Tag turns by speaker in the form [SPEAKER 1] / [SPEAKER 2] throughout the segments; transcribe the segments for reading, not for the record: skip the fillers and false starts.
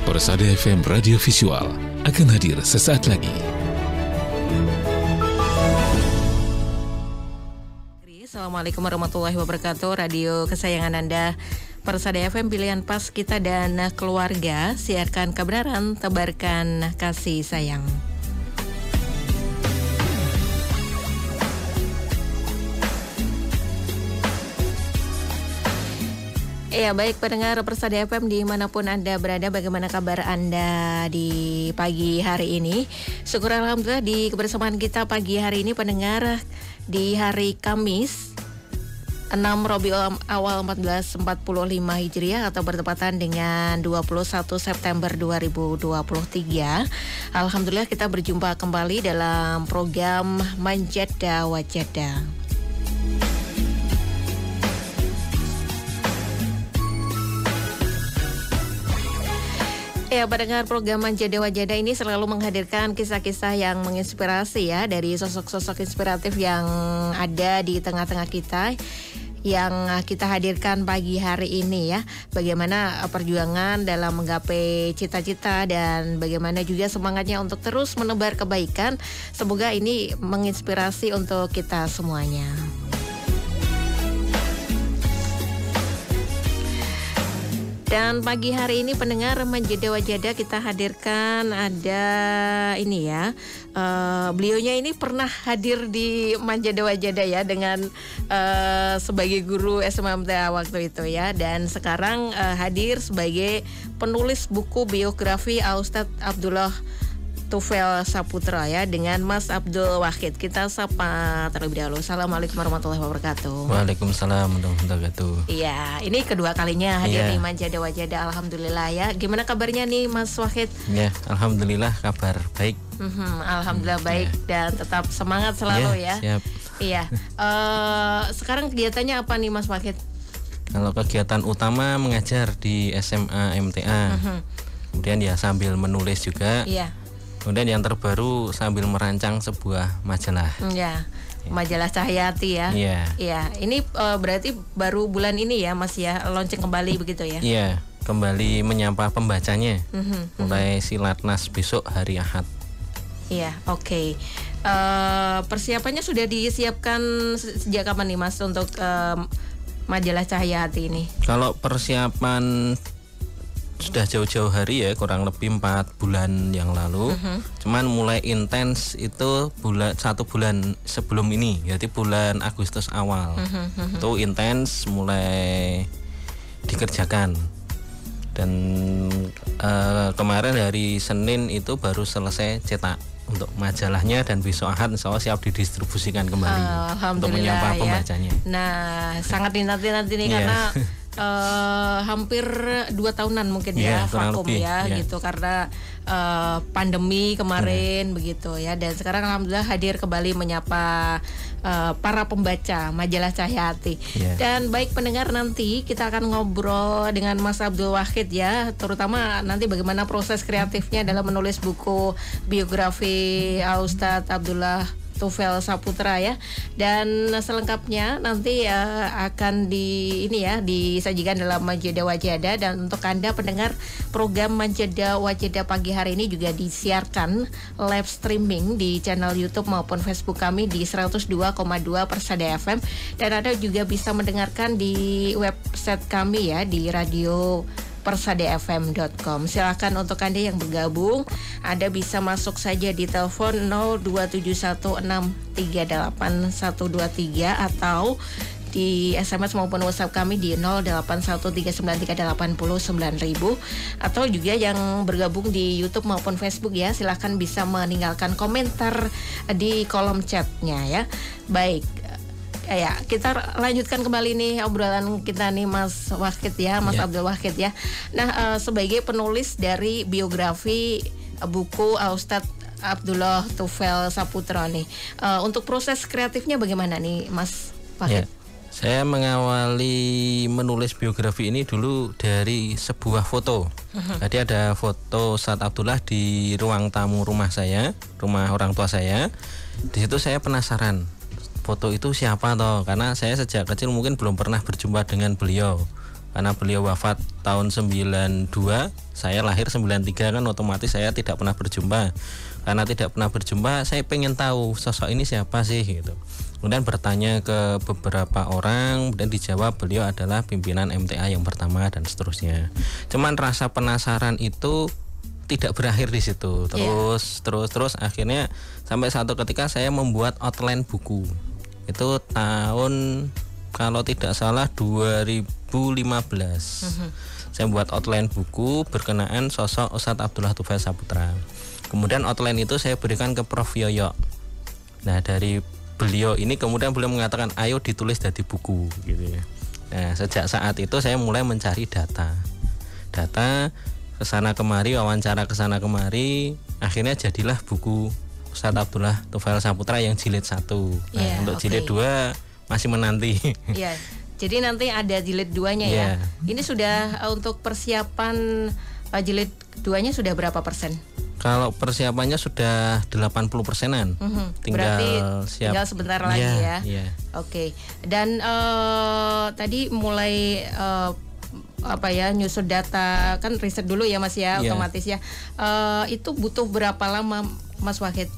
[SPEAKER 1] Persada FM Radio Visual akan hadir sesaat lagi.
[SPEAKER 2] Assalamualaikum warahmatullahi wabarakatuh. Radio kesayangan Anda, Persada FM, pilihan pas kita dan keluarga. Siarkan kebenaran, tebarkan kasih sayang. Ya, baik pendengar Persada FM dimanapun Anda berada, bagaimana kabar Anda di pagi hari ini? Syukur alhamdulillah di kebersamaan kita pagi hari ini pendengar di hari Kamis 6 Rabiul Awal 1445 Hijriah atau bertepatan dengan 21 September 2023. Alhamdulillah kita berjumpa kembali dalam program Manjada Wajada. Ya, pendengar program Manjada Wajada ini selalu menghadirkan kisah-kisah yang menginspirasi ya, dari sosok-sosok inspiratif yang ada di tengah-tengah kita yang kita hadirkan pagi hari ini ya. Bagaimana perjuangan dalam menggapai cita-cita dan bagaimana juga semangatnya untuk terus menebar kebaikan. Semoga ini menginspirasi untuk kita semuanya. Dan pagi hari ini pendengar Manjada Wajada kita hadirkan ada ini ya, beliaunya ini pernah hadir di Manjada Wajada ya dengan sebagai guru SMMTA waktu itu ya, dan sekarang hadir sebagai penulis buku biografi Ustadz Abdullah Tufail Saputra ya, dengan Mas Abdul Wahid. Kita sapa terlebih dahulu. Assalamualaikum warahmatullahi wabarakatuh.
[SPEAKER 3] Waalaikumsalam warahmatullahi wabarakatuh.
[SPEAKER 2] Iya, ini kedua kalinya hadir di Manjada Wajada. Alhamdulillah ya. Gimana kabarnya nih Mas Wahid?
[SPEAKER 3] Ya, alhamdulillah kabar baik.
[SPEAKER 2] Alhamdulillah baik dan tetap semangat selalu ya.
[SPEAKER 3] Siap.
[SPEAKER 2] Iya. Sekarang kegiatannya apa nih Mas Wahid?
[SPEAKER 3] Kalau kegiatan utama mengajar di SMA MTA. Kemudian ya sambil menulis juga.
[SPEAKER 2] Iya.
[SPEAKER 3] Kemudian yang terbaru sambil merancang sebuah majalah.
[SPEAKER 2] Ya, majalah Cahyati ya.
[SPEAKER 3] Iya.
[SPEAKER 2] Iya, ini berarti baru bulan ini ya Mas ya, launching kembali begitu ya?
[SPEAKER 3] Iya, kembali menyapa pembacanya. Mulai Silatnas besok hari Ahad.
[SPEAKER 2] Iya, oke. Persiapannya sudah disiapkan sejak kapan nih Mas untuk majalah Cahyati ini?
[SPEAKER 3] Kalau persiapan sudah jauh-jauh hari ya, kurang lebih 4 bulan yang lalu. Cuman mulai intens itu 1 bulan sebelum ini, yaitu bulan Agustus awal. Itu intens mulai dikerjakan. Dan kemarin hari Senin itu baru selesai cetak untuk majalahnya, dan besok Ahad insya Allah siap didistribusikan kembali untuk menyapa pembacanya.
[SPEAKER 2] Nah, sangat dinanti-nanti nih karena hampir 2 tahunan mungkin ya vakum ya gitu karena pandemi kemarin begitu ya, dan sekarang alhamdulillah hadir kembali menyapa para pembaca majalah Cahyati. Dan baik pendengar, nanti kita akan ngobrol dengan Mas Abdul Wahid ya, terutama nanti bagaimana proses kreatifnya dalam menulis buku biografi Ustadz Abdullah Tufail Saputra ya, dan selengkapnya nanti akan disajikan dalam Manjada Wajada. Dan untuk Anda pendengar, program Manjada Wajada pagi hari ini juga disiarkan live streaming di channel YouTube maupun Facebook kami di 102,2 Persada FM, dan Anda juga bisa mendengarkan di website kami ya di radio persadafm.com. Silakan untuk Anda yang bergabung, Anda bisa masuk saja di telepon 02716381123 atau di SMS maupun WhatsApp kami di 081393809000, atau juga yang bergabung di YouTube maupun Facebook ya, silakan bisa meninggalkan komentar di kolom chatnya ya. Baik. Ya, kita lanjutkan kembali nih obrolan kita nih Mas Wahid ya, Mas Abdul Wahid ya. Nah, sebagai penulis dari biografi buku Ustadz Abdullah Tufail Saputra nih, untuk proses kreatifnya bagaimana nih Mas Wahid?
[SPEAKER 3] Saya mengawali menulis biografi ini dulu dari sebuah foto. Jadi ada foto Ustadz Abdullah di ruang tamu rumah saya, rumah orang tua saya. Di situ saya penasaran, foto itu siapa toh? Karena saya sejak kecil mungkin belum pernah berjumpa dengan beliau. karena beliau wafat tahun 92, saya lahir 93, kan otomatis saya tidak pernah berjumpa. Karena tidak pernah berjumpa, saya pengen tahu sosok ini siapa sih gitu. Kemudian bertanya ke beberapa orang dan dijawab beliau adalah pimpinan MTA yang pertama dan seterusnya. Cuman rasa penasaran itu tidak berakhir di situ. Terus akhirnya sampai satu ketika saya membuat outline buku. Itu tahun kalau tidak salah 2015. Saya buat outline buku berkenaan sosok Ustadz Abdullah Tufail Saputra. Kemudian outline itu saya berikan ke Prof Yoyo. Nah, dari beliau ini kemudian beliau mengatakan ayo ditulis jadi buku gitu ya. Nah, sejak saat itu saya mulai mencari data kesana kemari, wawancara kesana kemari, akhirnya jadilah buku Ustadz Abdullah Tufail Saputra yang jilid 1. Nah, untuk jilid 2 masih menanti.
[SPEAKER 2] Iya. Jadi nanti ada jilid 2-nya ya. Ini sudah untuk persiapan jilid 2-nya sudah berapa persen?
[SPEAKER 3] Kalau persiapannya sudah 80%-an.
[SPEAKER 2] Tinggal sebentar lagi ya. Oke. Dan tadi mulai nyusun data, kan riset dulu ya Mas ya, otomatis ya. Itu butuh berapa lama Mas Wahid?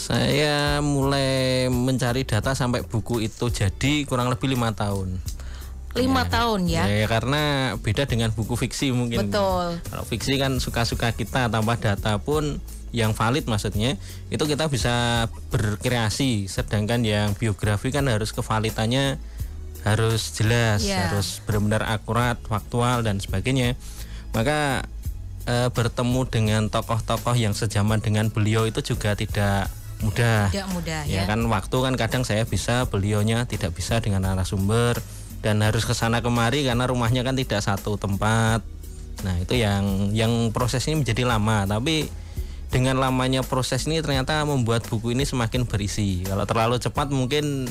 [SPEAKER 3] Saya mulai mencari data sampai buku itu jadi kurang lebih 5 tahun.
[SPEAKER 2] 5 tahun ya?
[SPEAKER 3] Ya, karena beda dengan buku fiksi mungkin.
[SPEAKER 2] Betul.
[SPEAKER 3] Kalau fiksi kan suka-suka kita, tambah data pun yang valid maksudnya, itu kita bisa berkreasi. Sedangkan yang biografi kan harus kevalitannya harus jelas, harus benar-benar akurat, faktual dan sebagainya. Maka bertemu dengan tokoh-tokoh yang sejaman dengan beliau itu juga tidak mudah.
[SPEAKER 2] Tidak mudah ya.
[SPEAKER 3] Kan waktu kan kadang saya bisa, beliaunya tidak bisa dengan narasumber. Dan harus kesana kemari karena rumahnya kan tidak satu tempat. Nah, itu yang proses ini menjadi lama. Tapi dengan lamanya proses ini ternyata membuat buku ini semakin berisi. Kalau terlalu cepat mungkin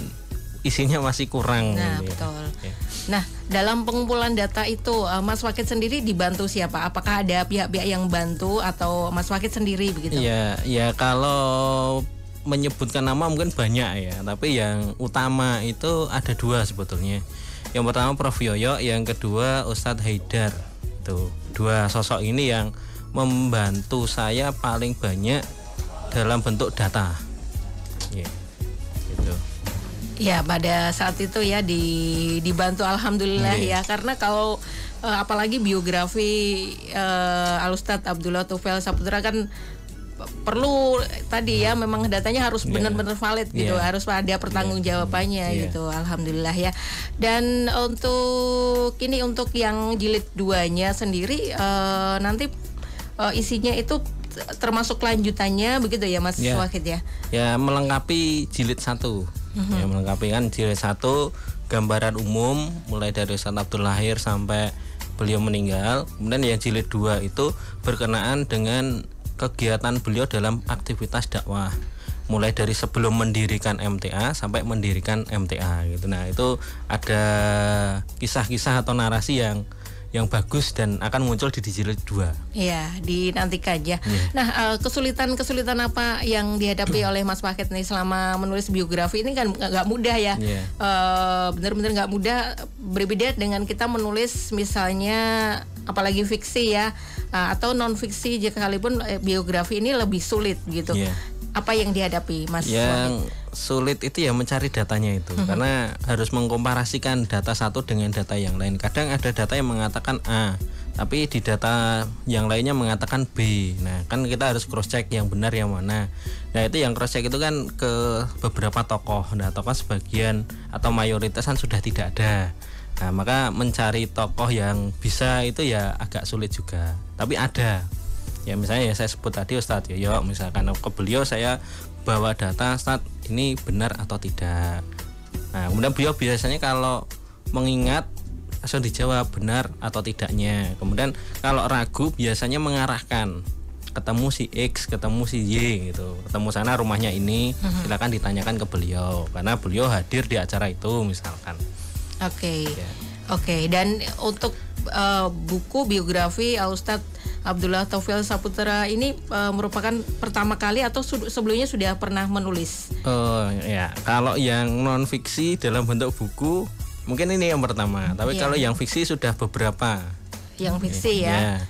[SPEAKER 3] isinya masih kurang.
[SPEAKER 2] Nah, betul. Ya. Nah, dalam pengumpulan data itu Mas Wahid sendiri dibantu siapa? Apakah ada pihak-pihak yang bantu atau Mas Wahid sendiri begitu?
[SPEAKER 3] Ya kalau menyebutkan nama mungkin banyak ya. Tapi yang utama itu ada 2 sebetulnya. Yang pertama Prof Yoyo, yang kedua Ustadz Haidar. Tuh, 2 sosok ini yang membantu saya paling banyak dalam bentuk data. Gitu.
[SPEAKER 2] Ya, pada saat itu ya dibantu alhamdulillah ya, karena kalau apalagi biografi Al-Ustadz Abdullah Tufail Saputra kan perlu tadi ya, memang datanya harus benar-benar valid gitu, harus ada pertanggungjawabannya gitu. Alhamdulillah ya. Dan untuk yang jilid 2-nya sendiri nanti isinya itu termasuk lanjutannya begitu ya Mas Wahid ya?
[SPEAKER 3] Ya, melengkapi jilid 1. Ya, melengkapi kan jilid 1 gambaran umum mulai dari Ustadz Abdul lahir sampai beliau meninggal. Kemudian yang jilid 2 itu berkenaan dengan kegiatan beliau dalam aktivitas dakwah, mulai dari sebelum mendirikan MTA sampai mendirikan MTA gitu. Nah, itu ada kisah-kisah atau narasi yang bagus dan akan muncul di jilid 2.
[SPEAKER 2] Iya, dinantikan ya. Nah, kesulitan apa yang dihadapi oleh Mas Wahid nih selama menulis biografi ini kan nggak mudah ya. Benar-benar nggak mudah, berbeda dengan kita menulis misalnya apalagi fiksi ya, atau non fiksi sekalipun biografi ini lebih sulit gitu. Apa yang dihadapi Mas
[SPEAKER 3] Yang
[SPEAKER 2] Wahid?
[SPEAKER 3] Sulit itu ya mencari datanya itu, karena harus mengkomparasikan data satu dengan data yang lain. Kadang ada data yang mengatakan A, tapi di data yang lainnya mengatakan B. Nah, kan kita harus cross check yang benar yang mana. Nah, itu yang cross check itu kan ke beberapa tokoh. Nah, tokoh sebagian atau mayoritas kan sudah tidak ada. Nah, maka mencari tokoh yang bisa itu ya agak sulit juga. Tapi ada. Ya, misalnya ya saya sebut tadi Ustadz Yoyo, misalkan ke beliau saya bawa data, Ustadz ini benar atau tidak. Nah, kemudian beliau biasanya kalau mengingat langsung dijawab benar atau tidaknya. Kemudian kalau ragu biasanya mengarahkan, ketemu si X, ketemu si Y gitu, ketemu sana rumahnya ini, silakan ditanyakan ke beliau karena beliau hadir di acara itu misalkan.
[SPEAKER 2] Oke. Dan untuk buku biografi Al-Ustadz Abdullah Tufail Saputra ini merupakan pertama kali atau sebelumnya sudah pernah menulis?
[SPEAKER 3] Ya, kalau yang non fiksi dalam bentuk buku mungkin ini yang pertama. Tapi kalau yang fiksi sudah beberapa.
[SPEAKER 2] Yang fiksi ya.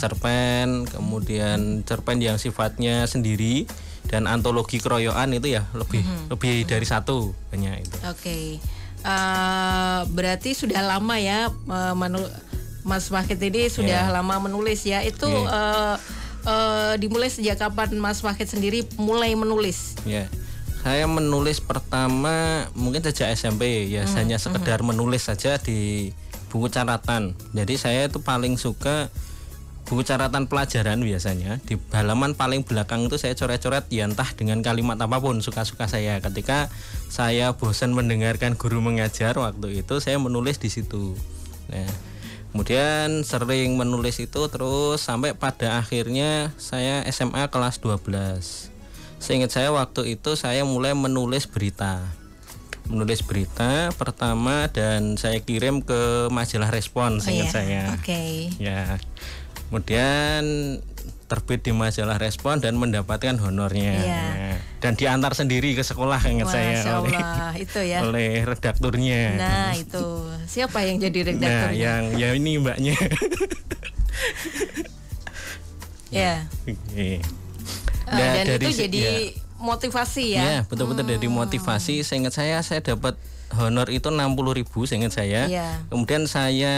[SPEAKER 3] Cerpen, kemudian cerpen yang sifatnya sendiri dan antologi keroyokan itu ya lebih dari satu banyak itu.
[SPEAKER 2] Oke. Berarti sudah lama ya Mas Wahid ini sudah lama menulis ya. Itu dimulai sejak kapan Mas Wahid sendiri mulai menulis?
[SPEAKER 3] Saya menulis pertama mungkin sejak SMP ya, hanya sekedar menulis saja di buku catatan. Jadi saya itu paling suka buku catatan pelajaran biasanya. Di halaman paling belakang itu saya coret-coret ya, entah dengan kalimat apapun, suka-suka saya. Ketika saya bosan mendengarkan guru mengajar waktu itu, saya menulis di situ. Nah, kemudian sering menulis itu terus sampai pada akhirnya saya SMA kelas 12. Seingat saya waktu itu saya mulai menulis berita pertama dan saya kirim ke majalah Respon, seingat saya. Ya, kemudian terbit di majalah Respon dan mendapatkan honornya. Dan diantar sendiri ke sekolah, ingat saya.
[SPEAKER 2] Masya Allah, itu ya.
[SPEAKER 3] Oleh redakturnya.
[SPEAKER 2] Nah itu siapa yang jadi redakturnya?
[SPEAKER 3] Nah, yang ini mbaknya.
[SPEAKER 2] Dan itu jadi motivasi ya.
[SPEAKER 3] Ya, betul-betul dari motivasi. Seingat saya dapat honor itu 60.000, seingat saya. Kemudian saya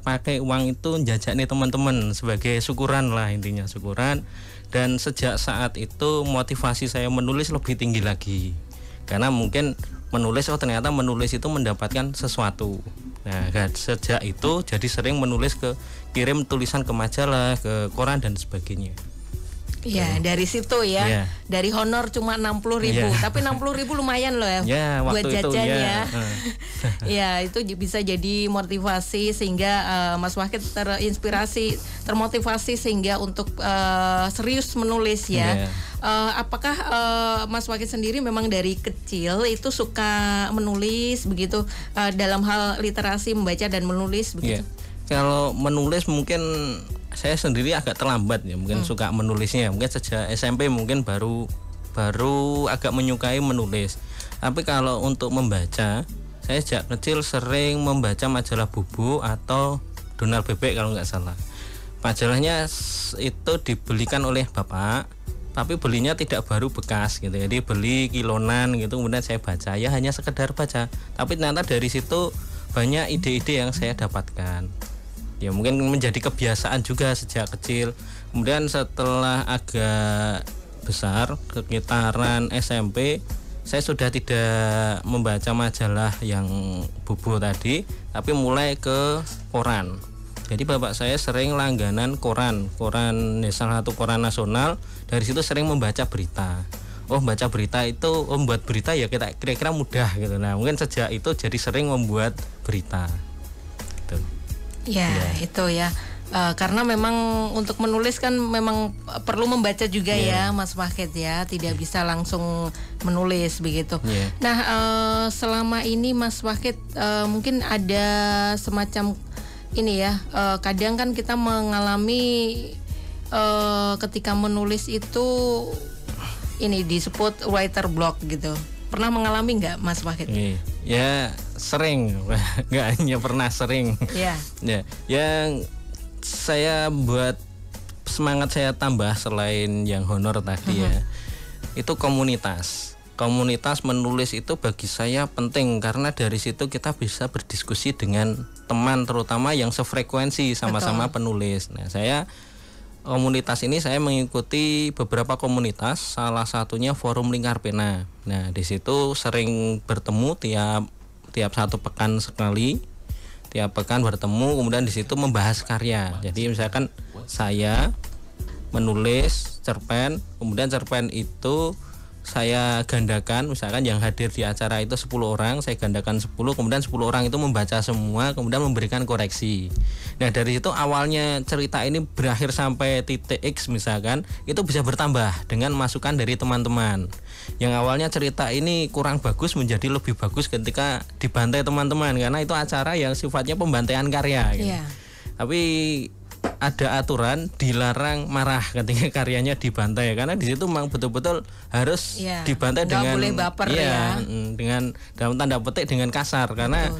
[SPEAKER 3] pakai uang itu jajak nih teman-teman sebagai syukuran lah, intinya syukuran. Dan sejak saat itu motivasi saya menulis lebih tinggi lagi. Karena mungkin menulis, ternyata menulis itu mendapatkan sesuatu. Nah, sejak itu jadi sering menulis, kirim tulisan ke majalah, ke koran dan sebagainya.
[SPEAKER 2] Ya, dari situ ya. Dari honor cuma 60.000, tapi 60.000 lumayan loh ya buat jajan ya. Ya, itu bisa jadi motivasi sehingga Mas Wahid terinspirasi, termotivasi sehingga untuk serius menulis ya. Apakah Mas Wahid sendiri memang dari kecil itu suka menulis begitu, dalam hal literasi, membaca dan menulis begitu?
[SPEAKER 3] Kalau menulis mungkin saya sendiri agak terlambat ya, mungkin suka menulisnya. Mungkin sejak SMP mungkin baru agak menyukai menulis. Tapi kalau untuk membaca, saya sejak kecil sering membaca majalah Bubu atau Donald Bebek kalau nggak salah. Majalahnya itu dibelikan oleh bapak, tapi belinya tidak baru, bekas gitu. Jadi beli kilonan gitu, kemudian saya baca. Ya hanya sekedar baca. Tapi ternyata dari situ banyak ide-ide yang saya dapatkan. Ya mungkin menjadi kebiasaan juga sejak kecil. Kemudian setelah agak besar, sekitaran SMP, saya sudah tidak membaca majalah yang Bubu tadi, tapi mulai ke koran. Jadi bapak saya sering langganan koran salah satu koran nasional. Dari situ sering membaca berita. Baca berita itu, membuat berita ya kita kira-kira mudah gitu. Nah mungkin sejak itu jadi sering membuat berita gitu.
[SPEAKER 2] Itu ya. Karena memang untuk menulis kan memang perlu membaca juga ya Mas Wahid ya, tidak bisa langsung menulis begitu. Nah selama ini Mas Wahid mungkin ada semacam ini ya, kadang kan kita mengalami ketika menulis itu ini disebut writer block gitu. Pernah mengalami nggak Mas Wahid?
[SPEAKER 3] Ya sering, nggak hanya pernah, sering. Yang saya buat semangat saya tambah selain yang honor tadi itu komunitas menulis itu bagi saya penting, karena dari situ kita bisa berdiskusi dengan teman, terutama yang sefrekuensi sama-sama penulis. Nah komunitas ini saya mengikuti beberapa komunitas, salah satunya Forum Lingkar Pena. Nah di situ sering bertemu tiap satu pekan sekali. Tiap pekan bertemu, kemudian di situ membahas karya. Jadi misalkan saya menulis cerpen, kemudian cerpen itu saya gandakan, misalkan yang hadir di acara itu 10 orang, saya gandakan 10, kemudian 10 orang itu membaca semua, kemudian memberikan koreksi. Nah dari situ awalnya cerita ini berakhir sampai titik X misalkan, itu bisa bertambah dengan masukan dari teman-teman. Yang awalnya cerita ini kurang bagus menjadi lebih bagus ketika dibantai teman-teman, karena itu acara yang sifatnya pembantaian karya gitu. Tapi ada aturan dilarang marah ketika karyanya dibantai, karena di situ memang betul-betul harus dibantai dengan
[SPEAKER 2] boleh baper
[SPEAKER 3] dengan dalam tanda petik dengan kasar, karena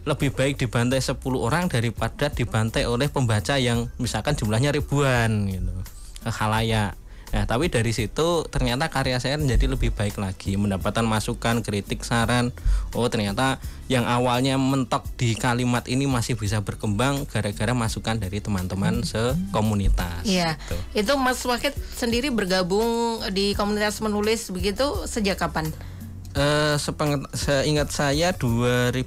[SPEAKER 3] lebih baik dibantai 10 orang daripada dibantai oleh pembaca yang misalkan jumlahnya ribuan gitu, khalayak. Nah, tapi dari situ ternyata karya saya menjadi lebih baik lagi, mendapatkan masukan, kritik, saran. Oh, ternyata yang awalnya mentok di kalimat ini masih bisa berkembang gara-gara masukan dari teman-teman sekomunitas.
[SPEAKER 2] Iya.
[SPEAKER 3] Gitu.
[SPEAKER 2] Itu Mas Wahid sendiri bergabung di komunitas menulis begitu sejak kapan?
[SPEAKER 3] Seingat saya 2014.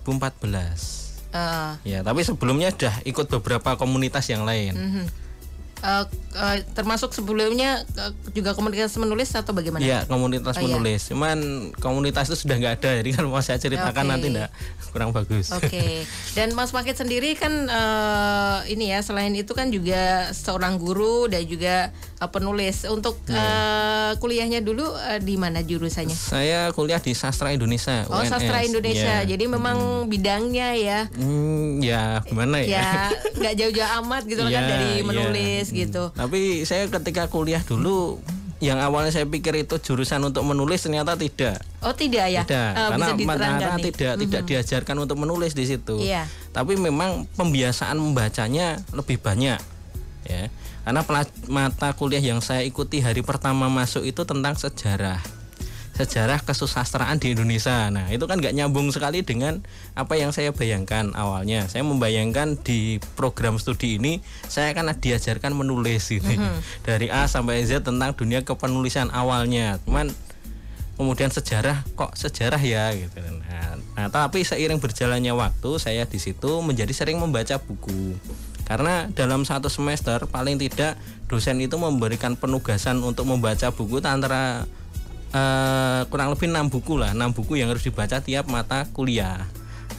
[SPEAKER 3] Ya, tapi sebelumnya sudah ikut beberapa komunitas yang lain.
[SPEAKER 2] Termasuk sebelumnya juga komunitas menulis atau bagaimana?
[SPEAKER 3] Iya, komunitas menulis. Cuman komunitas itu sudah nggak ada, jadi kan mau saya ceritakan nanti enggak kurang bagus.
[SPEAKER 2] Oke. Dan Mas Wahid sendiri kan ini ya, selain itu kan juga seorang guru dan juga penulis. Untuk kuliahnya dulu di mana jurusannya?
[SPEAKER 3] Saya kuliah di Sastra Indonesia.
[SPEAKER 2] Oh, UNS. Sastra Indonesia. Ya. Jadi memang bidangnya ya.
[SPEAKER 3] Ya, gimana ya?
[SPEAKER 2] Ya, nggak jauh-jauh amat gitu kan dari menulis gitu.
[SPEAKER 3] Tapi saya ketika kuliah dulu, yang awalnya saya pikir itu jurusan untuk menulis, ternyata tidak.
[SPEAKER 2] Oh, tidak ya?
[SPEAKER 3] Tidak. Karena tidak diajarkan untuk menulis di situ.
[SPEAKER 2] Iya.
[SPEAKER 3] Tapi memang pembiasaan membacanya lebih banyak, ya. Karena mata kuliah yang saya ikuti hari pertama masuk itu tentang sejarah kesusastraan di Indonesia. Nah, itu kan nggak nyambung sekali dengan apa yang saya bayangkan awalnya. Saya membayangkan di program studi ini saya akan diajarkan menulis gitu. Dari A sampai Z tentang dunia kepenulisan awalnya. Cuman kemudian sejarah ya gitu. Nah, tapi seiring berjalannya waktu saya di situ menjadi sering membaca buku. Karena dalam satu semester paling tidak dosen itu memberikan penugasan untuk membaca buku antara kurang lebih 6 buku yang harus dibaca tiap mata kuliah.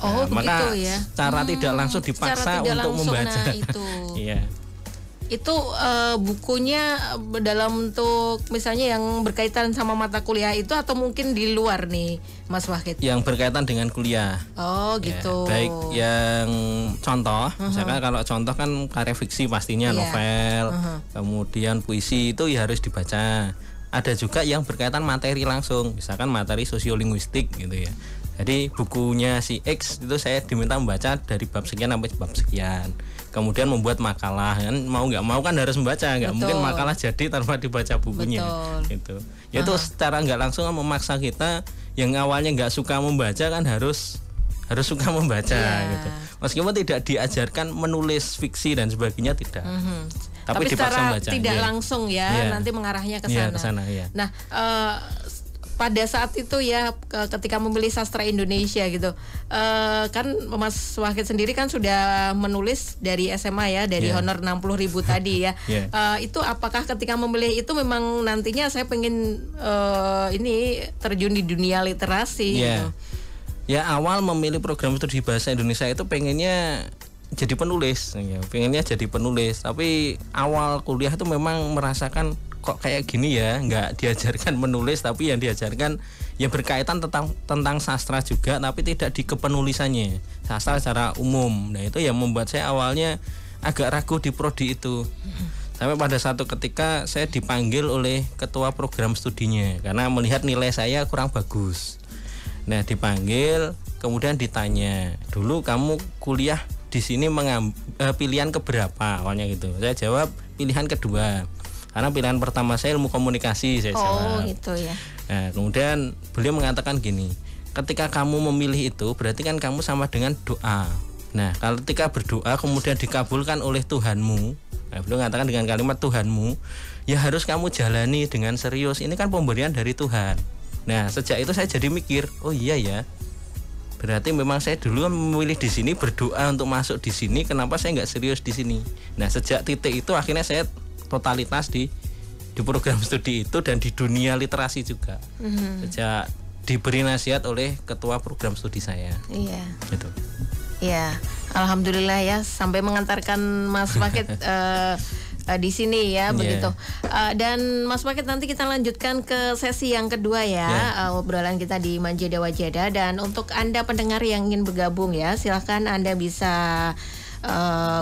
[SPEAKER 2] Oh,
[SPEAKER 3] maka
[SPEAKER 2] ya.
[SPEAKER 3] Cara tidak langsung dipaksa untuk membaca.
[SPEAKER 2] Nah, itu.
[SPEAKER 3] Iya.
[SPEAKER 2] Itu bukunya dalam bentuk misalnya yang berkaitan sama mata kuliah itu atau mungkin di luar nih, Mas Wahid?
[SPEAKER 3] Yang berkaitan dengan kuliah.
[SPEAKER 2] Oh, gitu.
[SPEAKER 3] Ya, baik yang contoh, misalkan kalau contoh kan karya fiksi pastinya novel, kemudian puisi itu ya harus dibaca. Ada juga yang berkaitan materi langsung, misalkan materi sosiolinguistik gitu ya. Jadi bukunya si X itu saya diminta membaca dari bab sekian sampai bab sekian. Kemudian membuat makalah, kan mau nggak mau kan harus membaca, nggak mungkin makalah jadi tanpa dibaca bukunya. Gitu. Itu secara nggak langsung memaksa kita yang awalnya nggak suka membaca kan harus suka membaca gitu. Meskipun tidak diajarkan menulis fiksi dan sebagainya tidak. Tapi
[SPEAKER 2] secara
[SPEAKER 3] membaca,
[SPEAKER 2] tidak langsung nanti mengarahnya ke sana. Nah, pada saat itu ya ketika memilih sastra Indonesia gitu, kan Mas Wahid sendiri kan sudah menulis dari SMA ya, dari honor 60.000 tadi ya. Itu apakah ketika memilih itu memang nantinya saya pengen ini terjun di dunia literasi gitu?
[SPEAKER 3] Ya, awal memilih program studi bahasa Indonesia itu pengennya jadi penulis, pengennya jadi penulis. Tapi awal kuliah itu memang merasakan kok kayak gini ya, nggak diajarkan menulis, tapi yang diajarkan yang berkaitan tentang sastra juga, tapi tidak di kepenulisannya, sastra secara umum. Nah, itu yang membuat saya awalnya agak ragu di prodi itu. Sampai pada satu ketika saya dipanggil oleh ketua program studinya karena melihat nilai saya kurang bagus. Nah, dipanggil, kemudian ditanya, dulu kamu kuliah di sini pilihan keberapa awalnya gitu. Saya jawab pilihan kedua. Karena pilihan pertama saya ilmu komunikasi, saya jawab.
[SPEAKER 2] Oh, gitu ya.
[SPEAKER 3] Nah, kemudian beliau mengatakan gini, ketika kamu memilih itu berarti kan kamu sama dengan doa. Nah, kalau ketika berdoa kemudian dikabulkan oleh Tuhanmu, beliau mengatakan dengan kalimat Tuhanmu, ya harus kamu jalani dengan serius. Ini kan pemberian dari Tuhan. Nah, sejak itu saya jadi mikir, oh iya ya. Berarti memang saya dulu kan memilih di sini, berdoa untuk masuk di sini, kenapa saya nggak serius di sini? Nah, sejak titik itu akhirnya saya totalitas di program studi itu dan di dunia literasi juga. Sejak diberi nasihat oleh ketua program studi saya.
[SPEAKER 2] Iya.
[SPEAKER 3] Gitu.
[SPEAKER 2] Iya, alhamdulillah ya sampai mengantarkan Mas Wahid di sini ya begitu. Dan Mas Wahid nanti kita lanjutkan ke sesi yang kedua ya, obrolan kita di Manjada Wajada. Dan untuk Anda pendengar yang ingin bergabung ya, silahkan Anda bisa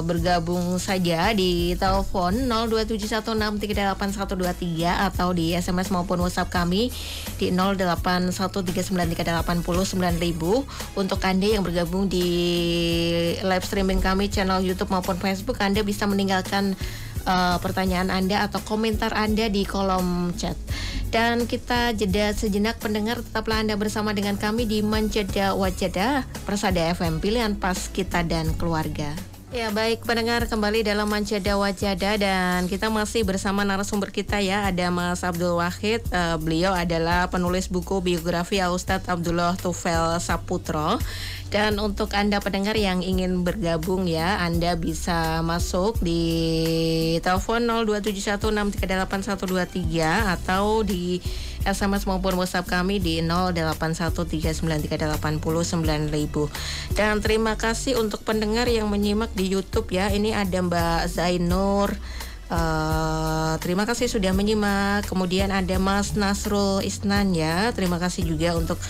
[SPEAKER 2] bergabung saja di telepon 02716381123 atau di SMS maupun WhatsApp kami di 081393809000. Untuk Anda yang bergabung di live streaming kami channel YouTube maupun Facebook, Anda bisa meninggalkan pertanyaan Anda atau komentar Anda di kolom chat. Dan kita jeda sejenak pendengar, tetaplah Anda bersama dengan kami di Manjada Wajada Persada FM, pilihan pas kita dan keluarga. Ya baik pendengar, kembali dalam Manjada Wajada dan kita masih bersama narasumber kita ya, ada Mas Abdul Wahid. Beliau adalah penulis buku biografi Ustadz Abdullah Tufail Saputro. Dan untuk Anda pendengar yang ingin bergabung ya, Anda bisa masuk di telepon 02716381123 atau di SMS maupun WhatsApp kami di 081393809000. Dan terima kasih untuk pendengar yang menyimak di YouTube ya. Ini ada Mbak Zainur. Terima kasih sudah menyimak. Kemudian ada Mas Nasrul Isnan ya. Terima kasih juga untuk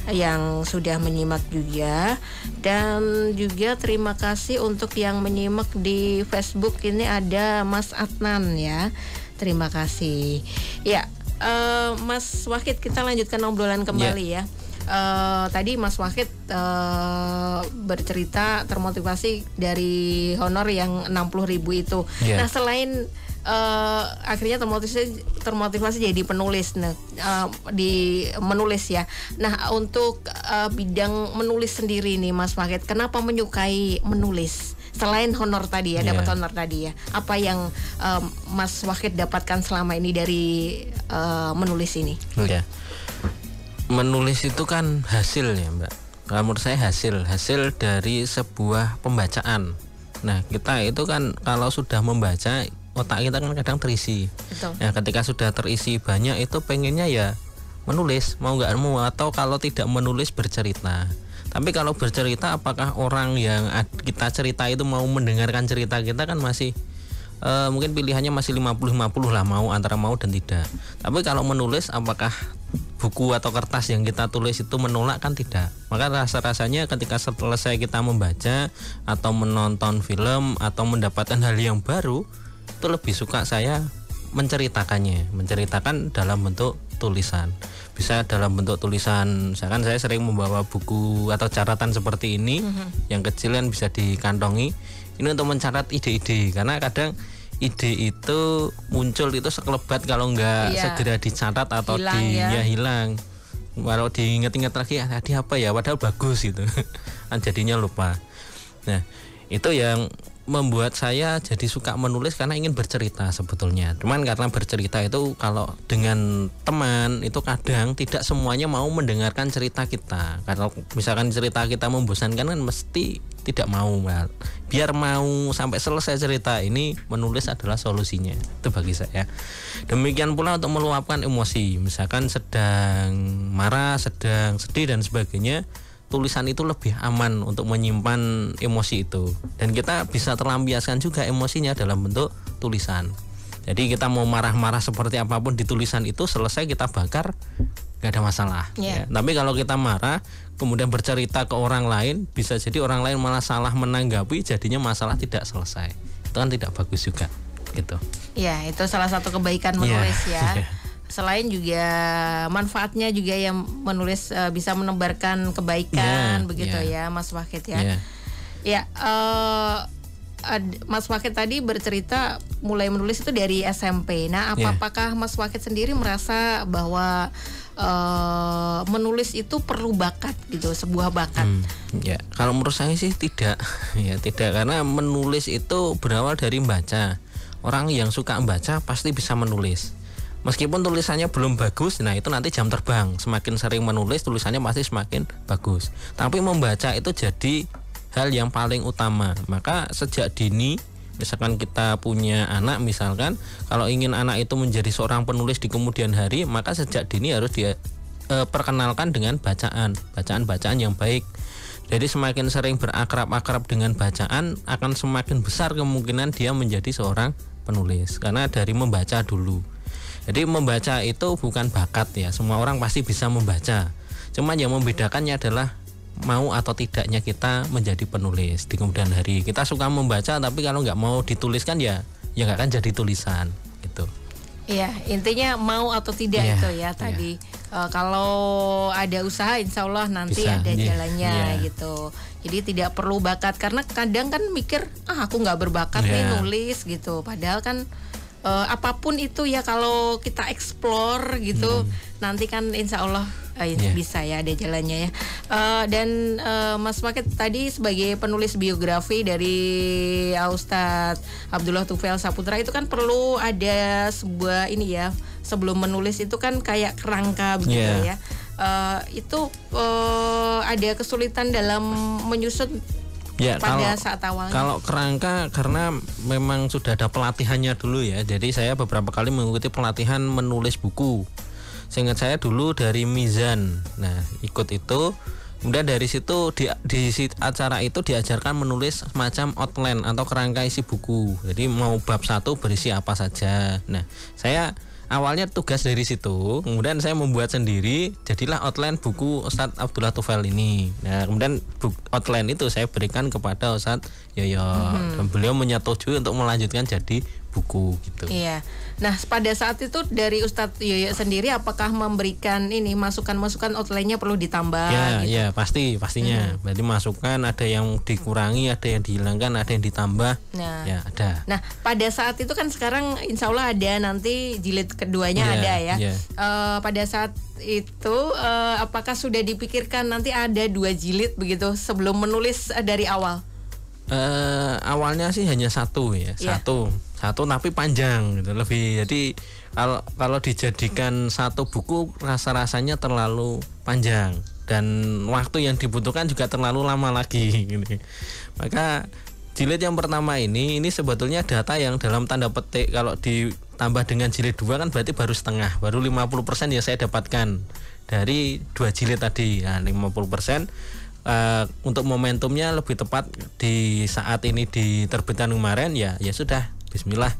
[SPEAKER 2] yang sudah menyimak juga. Dan juga terima kasih untuk yang menyimak di Facebook. Ini ada Mas Adnan ya. Terima kasih. Ya, Mas Wahid, kita lanjutkan obrolan kembali ya. Tadi Mas Wahid bercerita termotivasi dari honor yang 60.000 itu. Nah, selain akhirnya termotivasi jadi penulis, di menulis ya. Nah, untuk bidang menulis sendiri nih Mas Wahid, kenapa menyukai menulis? Selain honor tadi ya, dapat honor tadi ya, apa yang Mas Wahid dapatkan selama ini dari menulis ini?
[SPEAKER 3] Menulis itu kan hasil ya Mbak. Kalau menurut saya hasil dari sebuah pembacaan. Nah, kita itu kan kalau sudah membaca, otak kita kan kadang terisi.
[SPEAKER 2] Betul.
[SPEAKER 3] Ya, ketika sudah terisi banyak, itu pengennya ya menulis, mau nggak mau, atau kalau tidak menulis bercerita. Tapi kalau bercerita, apakah orang yang kita cerita itu mau mendengarkan cerita kita, kan masih mungkin pilihannya masih 50-50 lah, mau antara mau dan tidak. Tapi kalau menulis, apakah buku atau kertas yang kita tulis itu menolak? Kan tidak. Maka rasa-rasanya ketika selesai kita membaca atau menonton film atau mendapatkan hal yang baru, itu lebih suka saya menceritakan dalam bentuk tulisan. Bisa dalam bentuk tulisan, misalkan saya sering membawa buku atau catatan seperti ini, yang kecil kan bisa dikantongi. Ini untuk mencatat ide-ide, karena kadang ide itu muncul itu sekelebat kalau nggak segera dicatat atau hilang. Kalau diingat-ingat lagi, tadi apa ya, padahal bagus gitu. Jadinya lupa. Nah, itu yang membuat saya jadi suka menulis, karena ingin bercerita sebetulnya. Cuman karena bercerita itu kalau dengan teman itu kadang tidak semuanya mau mendengarkan cerita kita. Kalau misalkan cerita kita membosankan kan mesti tidak mau. Biar mau sampai selesai cerita ini, menulis adalah solusinya. Itu bagi saya. Demikian pula untuk meluapkan emosi. Misalkan sedang marah, sedang sedih dan sebagainya, tulisan itu lebih aman untuk menyimpan emosi itu, dan kita bisa terlampiaskan juga emosinya dalam bentuk tulisan. Jadi kita mau marah-marah seperti apapun di tulisan itu, selesai kita bakar, gak ada masalah ya. Tapi kalau kita marah kemudian bercerita ke orang lain, bisa jadi orang lain malah salah menanggapi, jadinya masalah tidak selesai. Itu kan tidak bagus juga gitu.
[SPEAKER 2] Ya, itu salah satu kebaikan menulis ya. Selain juga manfaatnya juga yang menulis bisa menebarkan kebaikan begitu ya Mas Wahid ya. Mas Wahid tadi bercerita mulai menulis itu dari SMP. Nah, apakah Mas Wahid sendiri merasa bahwa menulis itu perlu bakat gitu, sebuah bakat?
[SPEAKER 3] Kalau menurut saya sih tidak. Tidak, karena menulis itu berawal dari membaca. Orang yang suka membaca pasti bisa menulis. Meskipun tulisannya belum bagus, nah itu nanti jam terbang. Semakin sering menulis, tulisannya pasti semakin bagus. Tapi membaca itu jadi hal yang paling utama. Maka sejak dini, misalkan kita punya anak, misalkan kalau ingin anak itu menjadi seorang penulis di kemudian hari, maka sejak dini harus dia perkenalkan dengan bacaan yang baik. Jadi semakin sering berakrab-akrab dengan bacaan, akan semakin besar kemungkinan dia menjadi seorang penulis, karena dari membaca dulu. Jadi membaca itu bukan bakat ya, semua orang pasti bisa membaca. Cuman yang membedakannya adalah mau atau tidaknya kita menjadi penulis di kemudian hari. Kita suka membaca, tapi kalau nggak mau dituliskan ya nggak akan jadi tulisan gitu.
[SPEAKER 2] Iya, intinya mau atau tidak itu ya tadi. Kalau ada usaha, insya Allah nanti bisa, ada jalannya gitu. Jadi tidak perlu bakat, karena kadang kan mikir aku nggak berbakat nih nulis gitu. Padahal kan apapun itu ya, kalau kita explore gitu, nanti kan insya Allah bisa ya, ada jalannya ya. Dan Mas Wakid tadi sebagai penulis biografi dari Ustadz Abdullah Tufail Saputra itu kan perlu ada sebuah ini ya, sebelum menulis itu kan kayak kerangka begitu ya. Itu ada kesulitan dalam menyusun pada saat awalnya. Kalau
[SPEAKER 3] kerangka, karena memang sudah ada pelatihannya dulu ya. Jadi saya beberapa kali mengikuti pelatihan menulis buku. Seingat saya dulu dari Mizan. Nah, ikut itu. Kemudian dari situ di acara itu diajarkan menulis semacam outline atau kerangka isi buku. Jadi mau bab 1 berisi apa saja. Nah, saya awalnya tugas dari situ, kemudian saya membuat sendiri, jadilah outline buku Ustadz Abdullah Tufail ini. Nah, kemudian outline itu saya berikan kepada Ustadz Yoyo, dan beliau menyetujui untuk melanjutkan jadi buku gitu.
[SPEAKER 2] Iya. Nah, pada saat itu dari Ustadz Yoyo sendiri apakah memberikan ini masukan-masukan outline-nya perlu ditambah?
[SPEAKER 3] Ya, gitu? Ya pastinya. Berarti masukan ada yang dikurangi, ada yang dihilangkan, ada yang ditambah. Nah, ya ada.
[SPEAKER 2] Nah, pada saat itu kan sekarang insya Allah ada nanti jilid keduanya ada ya. Pada saat itu apakah sudah dipikirkan nanti ada 2 jilid begitu sebelum menulis dari awal?
[SPEAKER 3] Awalnya sih hanya 1 ya, satu tapi panjang gitu lebih. Jadi kalau dijadikan 1 buku rasanya terlalu panjang dan waktu yang dibutuhkan juga terlalu lama lagi gitu. Maka jilid yang pertama ini sebetulnya data yang dalam tanda petik, kalau ditambah dengan jilid 2 kan berarti baru setengah, baru 50% yang saya dapatkan dari 2 jilid tadi. Nah, 50% untuk momentumnya lebih tepat di saat ini diterbitkan kemarin ya sudah, bismillah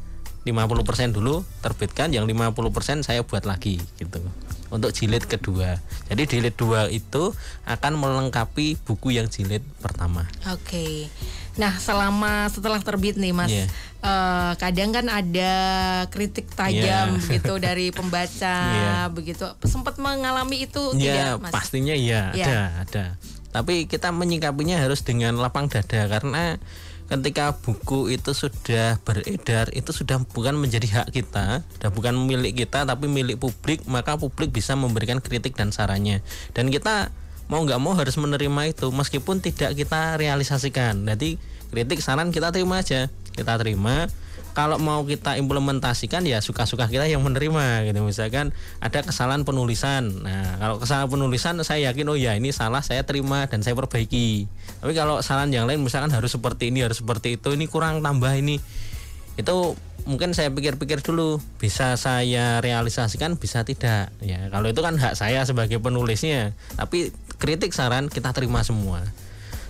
[SPEAKER 3] 50% dulu terbitkan, yang 50% saya buat lagi gitu untuk jilid kedua. Jadi jilid 2 itu akan melengkapi buku yang jilid pertama.
[SPEAKER 2] Oke. Nah, setelah terbit nih Mas, kadang kan ada kritik tajam gitu dari pembaca begitu. Sempat mengalami itu tidak Mas?
[SPEAKER 3] Pastinya ada. Tapi kita menyikapinya harus dengan lapang dada, karena ketika buku itu sudah beredar, itu sudah bukan menjadi hak kita, sudah bukan milik kita tapi milik publik, maka publik bisa memberikan kritik dan sarannya. Dan kita mau nggak mau harus menerima itu meskipun tidak kita realisasikan. Jadi kritik saran kita terima aja, kita terima. Kalau mau kita implementasikan ya suka-suka kita yang menerima gitu. Misalkan ada kesalahan penulisan. Nah, kalau kesalahan penulisan saya yakin ini salah, saya terima dan saya perbaiki. Tapi kalau saran yang lain misalkan harus seperti ini, harus seperti itu, ini kurang, tambah ini. Itu mungkin saya pikir-pikir dulu, bisa saya realisasikan, bisa tidak. Ya, kalau itu kan hak saya sebagai penulisnya. Tapi kritik saran kita terima semua.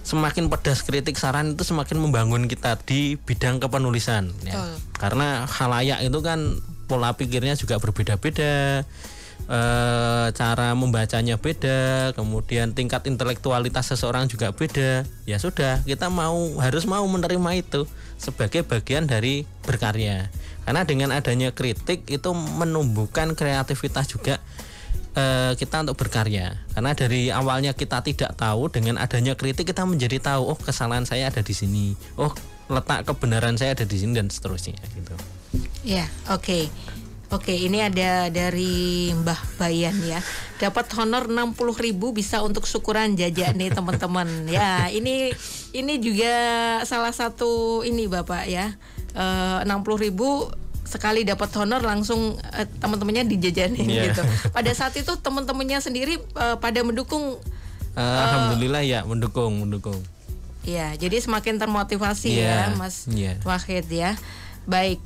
[SPEAKER 3] Semakin pedas kritik saran itu semakin membangun kita di bidang kepenulisan ya. Karena khalayak itu kan pola pikirnya juga berbeda-beda, cara membacanya beda, kemudian tingkat intelektualitas seseorang juga beda. Ya sudah, kita harus mau menerima itu sebagai bagian dari berkarya. Karena dengan adanya kritik itu menumbuhkan kreativitas juga kita untuk berkarya. Karena dari awalnya kita tidak tahu, dengan adanya kritik kita menjadi tahu, kesalahan saya ada di sini, letak kebenaran saya ada di sini, dan seterusnya gitu.
[SPEAKER 2] Ya, oke, ini ada dari Mbah Bayan ya. Dapat honor 60.000 bisa untuk syukuran jajan nih teman-teman. Ya, ini juga salah satu ini Bapak ya. 60.000 sekali dapat honor langsung teman-temannya dijajanin gitu. Pada saat itu teman-temannya sendiri pada mendukung.
[SPEAKER 3] Alhamdulillah ya, mendukung.
[SPEAKER 2] Iya, jadi semakin termotivasi ya Mas Wakid ya. Baik,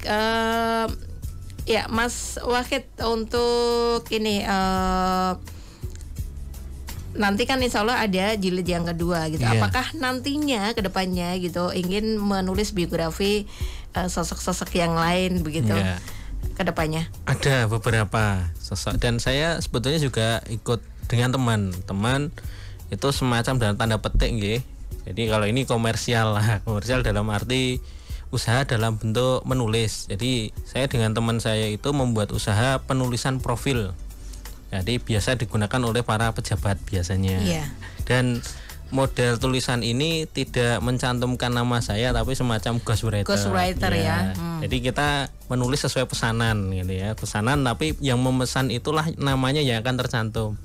[SPEAKER 2] ya Mas Wakid, untuk ini nanti kan insya Allah ada jilid yang kedua gitu. Apakah nantinya ke depannya gitu ingin menulis biografi sosok-sosok yang lain begitu ke depannya?
[SPEAKER 3] Ada beberapa sosok, dan saya sebetulnya juga ikut dengan teman-teman itu semacam dalam tanda petik nggih. Jadi kalau ini komersial lah, komersial dalam arti usaha dalam bentuk menulis. Jadi saya dengan teman saya itu membuat usaha penulisan profil. Jadi biasa digunakan oleh para pejabat biasanya. Dan model tulisan ini tidak mencantumkan nama saya, tapi semacam ghostwriter ya. Jadi kita menulis sesuai pesanan gitu ya, pesanan, tapi yang memesan itulah namanya yang akan tercantum.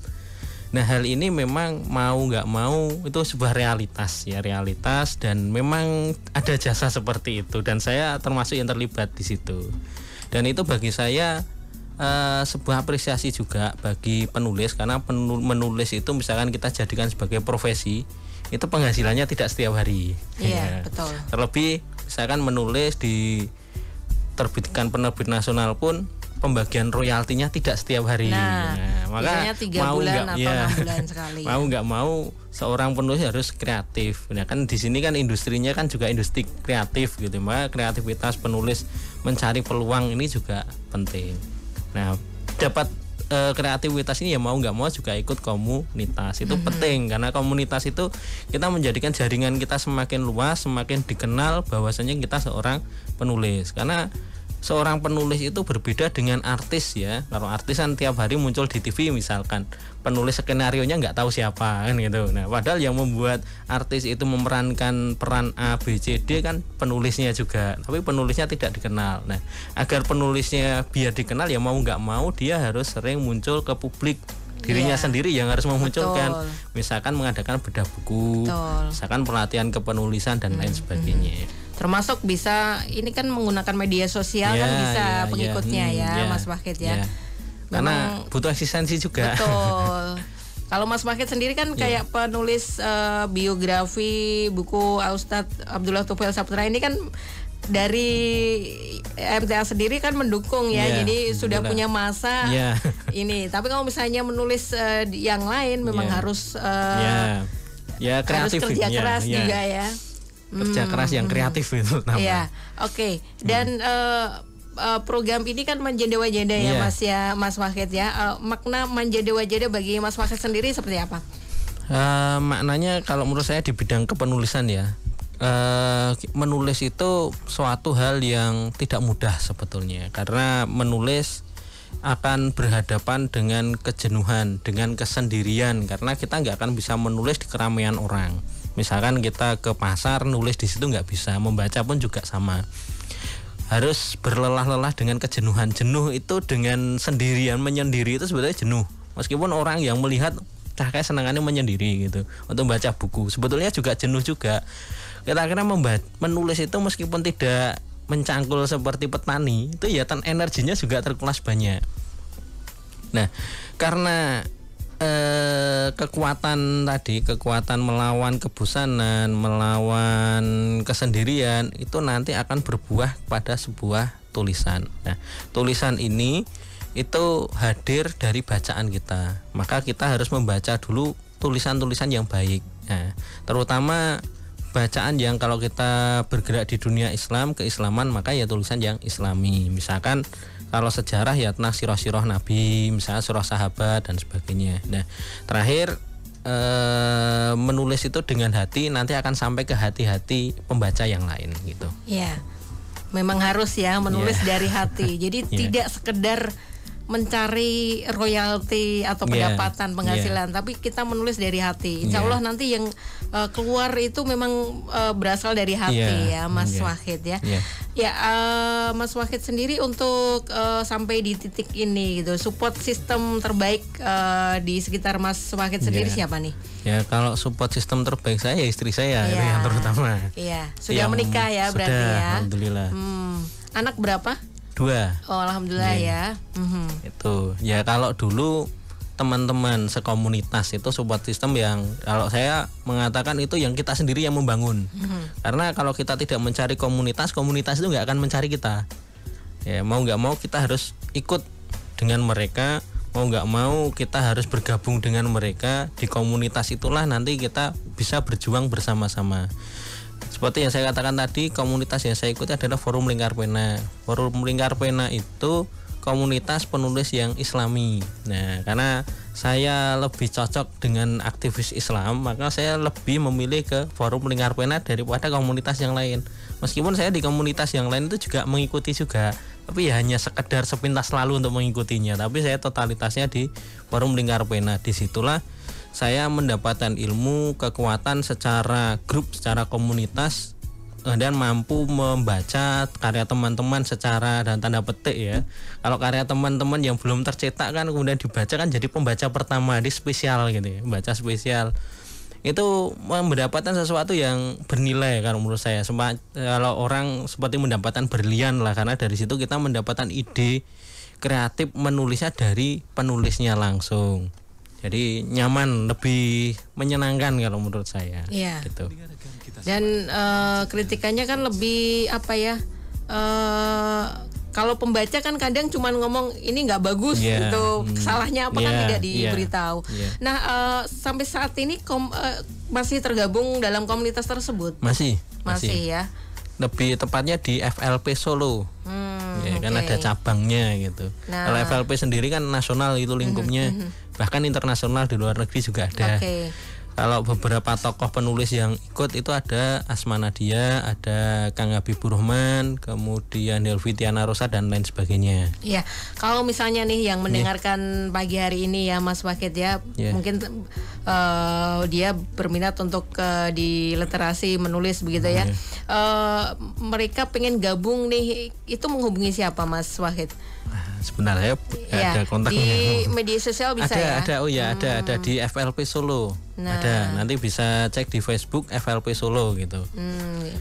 [SPEAKER 3] Nah, hal ini memang mau nggak mau itu sebuah realitas ya, realitas, dan memang ada jasa seperti itu, dan saya termasuk yang terlibat di situ. Dan itu bagi saya sebuah apresiasi juga bagi penulis, karena menulis itu misalkan kita jadikan sebagai profesi, itu penghasilannya tidak setiap hari.
[SPEAKER 2] Iya, betul.
[SPEAKER 3] Terlebih misalkan menulis diterbitkan penerbit nasional pun pembagian royaltinya tidak setiap hari.
[SPEAKER 2] Nah,
[SPEAKER 3] maka
[SPEAKER 2] 3 bulan atau 6 bulan sekali.
[SPEAKER 3] Mau nggak mau seorang penulis harus kreatif. Nah, kan di sini kan industrinya kan juga industri kreatif gitu. Maka kreativitas penulis mencari peluang ini juga penting. Nah, dapat kreativitas ini ya mau nggak mau juga ikut komunitas itu penting, karena komunitas itu kita menjadikan jaringan kita semakin luas, semakin dikenal bahwasanya kita seorang penulis. Karena seorang penulis itu berbeda dengan artis ya. Kalau artis kan tiap hari muncul di TV misalkan, penulis skenario-nya nggak tahu siapa kan gitu. Nah, padahal yang membuat artis itu memerankan peran A, B, C, D kan penulisnya juga, tapi penulisnya tidak dikenal. Nah, agar penulisnya biar dikenal ya mau nggak mau dia harus sering muncul ke publik. Dirinya sendiri yang harus memunculkan. Misalkan mengadakan bedah buku, misalkan pelatihan kepenulisan dan lain sebagainya.
[SPEAKER 2] Termasuk bisa ini kan menggunakan media sosial kan bisa pengikutnya Mas Wahid ya.
[SPEAKER 3] Karena butuh eksistensi juga.
[SPEAKER 2] Betul. Kalau Mas Wahid sendiri kan kayak penulis biografi buku Ustadz Abdullah Tufail Saputra ini kan dari MTA sendiri kan mendukung ya, jadi sudah punya masa ini. Tapi kalau misalnya menulis yang lain memang harus
[SPEAKER 3] kreatif,
[SPEAKER 2] harus kerja keras juga ya.
[SPEAKER 3] Kerja keras yang kreatif itu namanya.
[SPEAKER 2] Iya, oke. Dan program ini kan Manja Dewa-Janda ya Mas Wahid ya. Makna Manja Dewa-Janda bagi Mas Wahid sendiri seperti apa?
[SPEAKER 3] Maknanya kalau menurut saya di bidang kepenulisan ya, menulis itu suatu hal yang tidak mudah sebetulnya, karena menulis akan berhadapan dengan kejenuhan, dengan kesendirian, karena kita nggak akan bisa menulis di keramaian orang. Misalkan kita ke pasar nulis di situ nggak bisa, membaca pun juga sama. Harus berlelah-lelah dengan kejenuhan. Jenuh itu dengan sendirian, menyendiri itu sebetulnya jenuh. Meskipun orang yang melihat kayak senangannya menyendiri gitu untuk baca buku, sebetulnya juga jenuh juga. Kita kira menulis itu meskipun tidak mencangkul seperti petani, itu ya energinya juga terkuras banyak. Nah, karena kekuatan melawan kebosanan, melawan kesendirian itu nanti akan berbuah pada sebuah tulisan. Nah, tulisan ini itu hadir dari bacaan kita. Maka kita harus membaca dulu tulisan-tulisan yang baik. Nah, terutama bacaan yang kalau kita bergerak di dunia Islam, keislaman, maka ya tulisan yang Islami. Misalkan kalau sejarah ya tentang sirah-sirah Nabi, misalnya sirah sahabat dan sebagainya. Nah, terakhir menulis itu dengan hati nanti akan sampai ke hati-hati pembaca yang lain gitu.
[SPEAKER 2] Iya. Memang harus ya menulis dari hati. Jadi tidak sekedar mencari royalti atau pendapatan penghasilan, tapi kita menulis dari hati. Insya Allah nanti yang keluar itu memang berasal dari hati ya Mas Wahid ya. Mas Wahid sendiri untuk sampai di titik ini gitu, support sistem terbaik di sekitar Mas Wahid sendiri siapa nih?
[SPEAKER 3] Ya, kalau support sistem terbaik saya ya istri saya itu yang terutama.
[SPEAKER 2] Iya, sudah menikah ya berarti ya.
[SPEAKER 3] Alhamdulillah.
[SPEAKER 2] Anak berapa?
[SPEAKER 3] 2.
[SPEAKER 2] Oh, alhamdulillah ya.
[SPEAKER 3] Itu ya, kalau dulu teman-teman sekomunitas itu support system yang kalau saya mengatakan itu yang kita sendiri yang membangun. Karena kalau kita tidak mencari komunitas itu nggak akan mencari kita. Ya, mau nggak mau kita harus ikut dengan mereka, mau nggak mau kita harus bergabung dengan mereka. Di komunitas itulah nanti kita bisa berjuang bersama-sama. Seperti yang saya katakan tadi, komunitas yang saya ikuti adalah Forum Lingkar Pena. Forum Lingkar Pena itu komunitas penulis yang Islami. Nah, karena saya lebih cocok dengan aktivis Islam, maka saya lebih memilih ke Forum Lingkar Pena daripada komunitas yang lain. Meskipun saya di komunitas yang lain itu juga mengikuti juga, tapi ya hanya sekedar sepintas lalu untuk mengikutinya. Tapi saya totalitasnya di Forum Lingkar Pena. Disitulah saya mendapatkan ilmu, kekuatan secara grup, secara komunitas, dan mampu membaca karya teman-teman secara dan tanda petik ya. Kalau karya teman-teman yang belum tercetak kan kemudian dibaca kan jadi pembaca pertama di spesial gitu ya, baca spesial. Itu mendapatkan sesuatu yang bernilai kalau menurut saya. Kalau orang seperti mendapatkan berlian lah, karena dari situ kita mendapatkan ide kreatif menulisnya dari penulisnya langsung. Jadi nyaman, lebih menyenangkan kalau menurut saya.
[SPEAKER 2] Iya.
[SPEAKER 3] Gitu.
[SPEAKER 2] Dan kritikannya kan lebih apa ya? Kalau pembaca kan kadang cuma ngomong ini nggak bagus, gitu. Salahnya apa kan tidak diberitahu. Nah, sampai saat ini masih tergabung dalam komunitas tersebut?
[SPEAKER 3] Masih
[SPEAKER 2] ya.
[SPEAKER 3] Lebih tepatnya di FLP Solo. Kan ada cabangnya gitu. Nah, kalau FLP sendiri kan nasional itu lingkupnya, bahkan internasional di luar negeri juga ada. Kalau beberapa tokoh penulis yang ikut itu ada Asma Nadia, ada Kang Habibur Rahman, kemudian Helvitiana Rosa dan lain sebagainya.
[SPEAKER 2] Iya, kalau misalnya nih yang mendengarkan pagi hari ini ya Mas Wahid ya, mungkin dia berminat untuk di literasi menulis begitu ya. Mereka pengen gabung nih, itu menghubungi siapa Mas Wahid?
[SPEAKER 3] Sebenarnya ada kontaknya
[SPEAKER 2] di media sosial bisa
[SPEAKER 3] ada di FLP Solo. Ada, nanti bisa cek di Facebook FLP Solo gitu.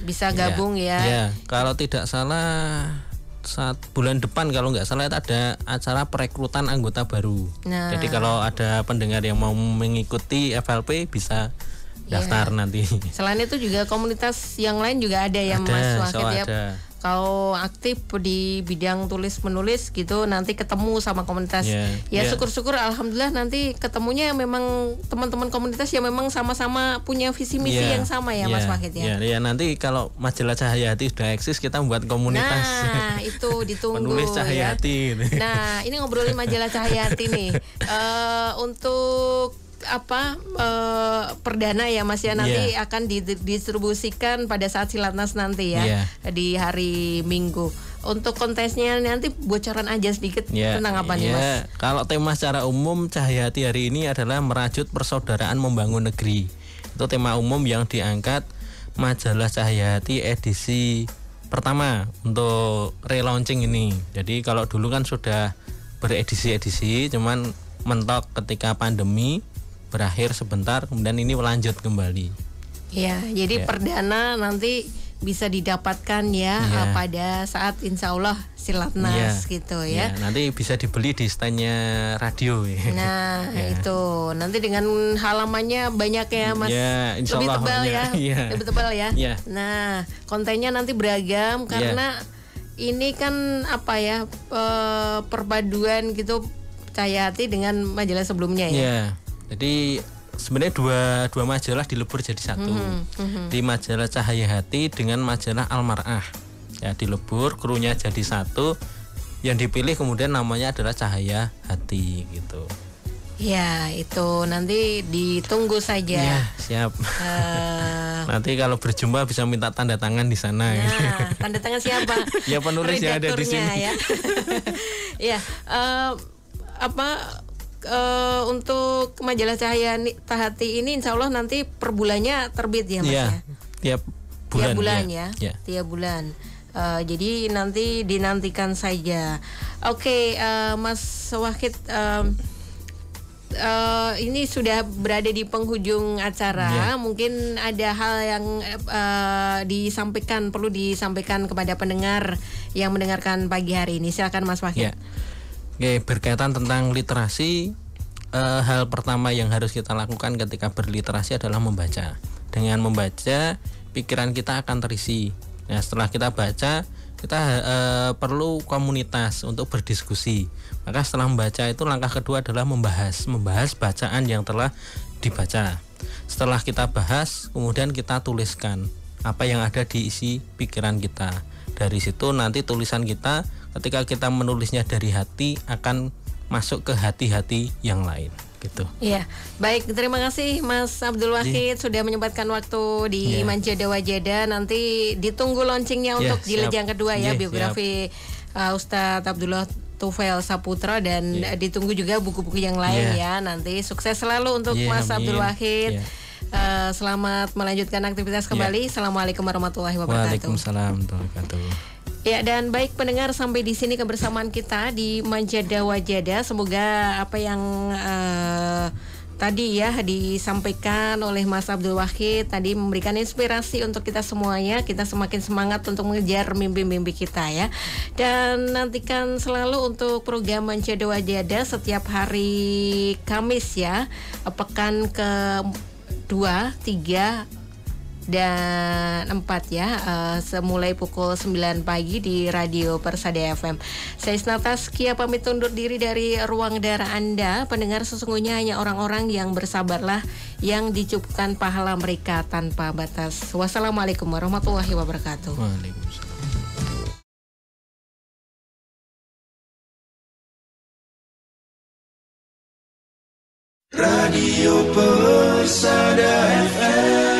[SPEAKER 2] Bisa gabung ya.
[SPEAKER 3] Kalau tidak salah saat bulan depan kalau nggak salah itu ada acara perekrutan anggota baru. Jadi kalau ada pendengar yang mau mengikuti FLP bisa daftar nanti. Selain itu juga komunitas yang lain juga ada ya Mas Wahid ya. Kalau aktif di bidang tulis menulis gitu nanti ketemu sama komunitas syukur-syukur alhamdulillah nanti ketemunya memang teman-teman komunitas yang memang sama-sama punya visi misi yang sama ya Mas Wahid ya. Nanti kalau Majalah Cahayati sudah eksis kita buat komunitas. Nah itu ditunggu penulis Cahayati. Nah ini ngobrolin Majalah Cahayati nih untuk perdana ya Mas ya nanti akan didistribusikan pada saat Silatnas nanti ya di hari Minggu. Untuk kontesnya nanti bocoran aja sedikit tentang apa nih Mas? Kalau tema secara umum Cahayati hari ini adalah merajut persaudaraan membangun negeri. Itu tema umum yang diangkat Majalah Cahayati edisi pertama untuk relaunching ini. Jadi kalau dulu kan sudah beredisi-edisi, cuman mentok ketika pandemi berakhir sebentar, kemudian ini lanjut kembali. Ya, jadi perdana nanti bisa didapatkan pada saat insya Allah Silatnas gitu ya. Nanti bisa dibeli di standnya radio. Nah itu nanti dengan halamannya banyak ya Mas. Lebih tebal ya, lebih tebal ya. Nah kontennya nanti beragam karena ini kan perpaduan gitu Cahayati dengan majalah sebelumnya ya. Jadi sebenarnya dua majalah dilebur jadi satu. Di Majalah Cahayati dengan Majalah Al-Mar'ah. Ya dilebur, krunya jadi satu. Yang dipilih kemudian namanya adalah Cahayati gitu. Ya itu nanti ditunggu saja. Ya siap. Nanti kalau berjumpa bisa minta tanda tangan di sana. Nah, tanda tangan siapa? Ya penulis yang ada di sini. Ya, untuk Majalah Cahayati ini insya Allah nanti per bulannya terbit ya Mas ya? Tiap bulan ya. Tiap bulan. Jadi nanti dinantikan saja. Oke, Mas Wahid, ini sudah berada di penghujung acara. Mungkin ada hal yang perlu disampaikan kepada pendengar yang mendengarkan pagi hari ini. Silakan Mas Wahid. Oke, berkaitan tentang literasi, hal pertama yang harus kita lakukan ketika berliterasi adalah membaca. Dengan membaca, pikiran kita akan terisi. Nah, setelah kita baca, kita perlu komunitas untuk berdiskusi. Maka setelah membaca itu langkah kedua adalah membahas bacaan yang telah dibaca. Setelah kita bahas, kemudian kita tuliskan apa yang ada di isi pikiran kita. Dari situ nanti tulisan kita ketika kita menulisnya dari hati akan masuk ke hati-hati yang lain gitu.
[SPEAKER 2] Iya, baik, terima kasih Mas Abdul Wahid sudah menyempatkan waktu di Manjada Wajada. Nanti ditunggu launchingnya untuk jilid yang kedua ya, biografi Ustadz Abdullah Tufail Saputra, dan ditunggu juga buku-buku yang lain ya. Nanti sukses selalu untuk Mas Abdul Wahid. Selamat melanjutkan aktivitas kembali. Assalamualaikum warahmatullahi wabarakatuh.
[SPEAKER 3] Waalaikumsalam warahmatullahi wabarakatuh.
[SPEAKER 2] Ya, dan baik pendengar, sampai di sini kebersamaan kita di Manjada Wajada. Semoga apa yang tadi ya disampaikan oleh Mas Abdul Wahid tadi memberikan inspirasi untuk kita semuanya. Kita semakin semangat untuk mengejar mimpi-mimpi kita ya. Dan nantikan selalu untuk program Manjada Wajada setiap hari Kamis ya, pekan ke-2, 3 dan 4 ya, semulai pukul 9 pagi di Radio Persada FM. Saya Isnata Skia pamit undur diri dari ruang darah Anda. Pendengar, sesungguhnya hanya orang-orang yang bersabarlah yang dicukupkan pahala mereka tanpa batas. Wassalamualaikum warahmatullahi wabarakatuh.
[SPEAKER 3] Waalaikumsalam.
[SPEAKER 4] Radio Persada FM.